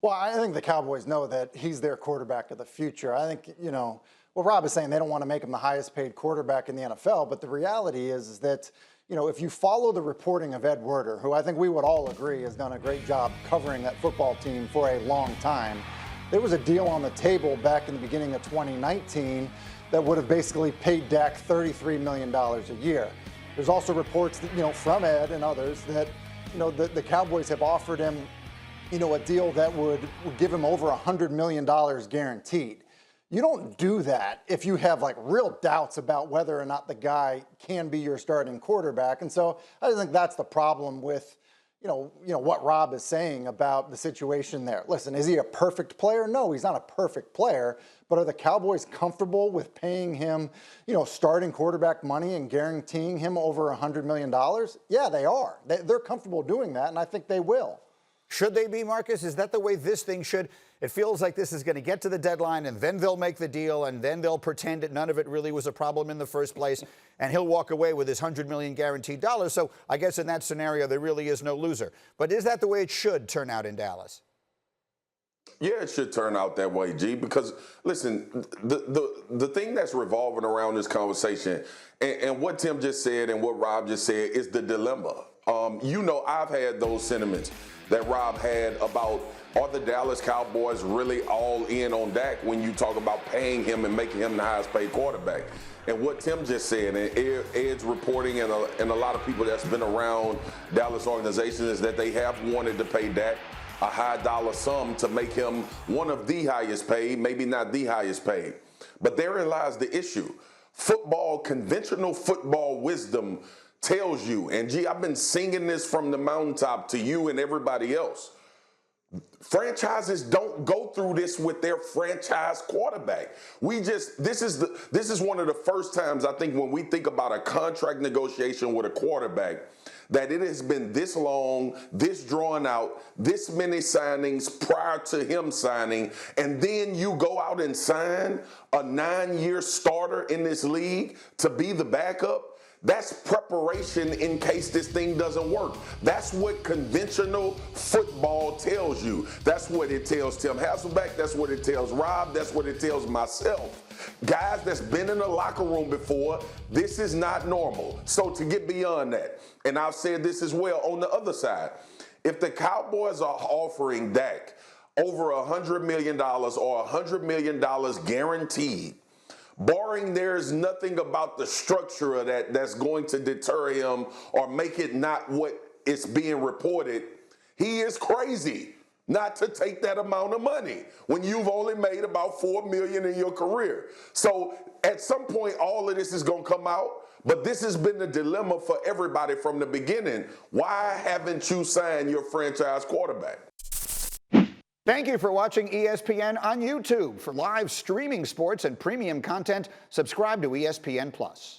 Well, I think the Cowboys know that he's their quarterback of the future. I think, what Rob is saying, they don't want to make him the highest paid quarterback in the NFL. But the reality is that, if you follow the reporting of Ed Werder, who I think we would all agree has done a great job covering that football team for a long time, there was a deal on the table back in the beginning of 2019 that would have basically paid Dak $33 million a year. There's also reports that, from Ed and others that, the Cowboys have offered him a deal that would give him over $100 million guaranteed. You don't do that if you have real doubts about whether or not the guy can be your starting quarterback. And so I think that's the problem with, what Rob is saying about the situation there. Listen, is he a perfect player? No, he's not a perfect player. But are the Cowboys comfortable with paying him, starting quarterback money and guaranteeing him over $100 million? Yeah, they are. They're comfortable doing that, and I think they will. Should they be, Marcus? Is that the way this thing should? It feels like this is going to get to the deadline, and then they'll make the deal, and then they'll pretend that none of it really was a problem in the first place, and he'll walk away with his $100 million guaranteed dollars. So I guess in that scenario, there really is no loser. But is that the way it should turn out in Dallas? Yeah, it should turn out that way, G, because, listen, the thing that's revolving around this conversation, and what Tim just said and what Rob just said, is the dilemma. I've had those sentiments that Rob had about, are the Dallas Cowboys really all in on Dak when you talk about paying him and making him the highest paid quarterback? And what Tim just said, and Ed's reporting, and a lot of people that's been around Dallas organizations, is that they have wanted to pay Dak a high dollar sum to make him one of the highest paid, maybe not the highest paid. But therein lies the issue. Conventional football wisdom tells you, and G, I've been singing this from the mountaintop to you and everybody else, franchises don't go through this with their franchise quarterback. This is one of the first times, I think, when we think about a contract negotiation with a quarterback, that it has been this long, this drawn out, this many signings prior to him signing, and then you go out and sign a 9-year starter in this league to be the backup. That's preparation in case this thing doesn't work. That's what conventional football tells you. That's what it tells Tim Hasselbeck. That's what it tells Rob. That's what it tells myself. Guys that's been in the locker room before, this is not normal. So to get beyond that, and I've said this as well on the other side, if the Cowboys are offering Dak over $100 million or $100 million guaranteed, barring there's nothing about the structure of that's going to deter him or make it not what it's being reported, he is crazy not to take that amount of money when you've only made about $4 million in your career. So at some point, all of this is going to come out. But this has been the dilemma for everybody from the beginning. Why haven't you signed your franchise quarterback? Thank you for watching ESPN on YouTube. For live streaming sports and premium content, subscribe to ESPN+.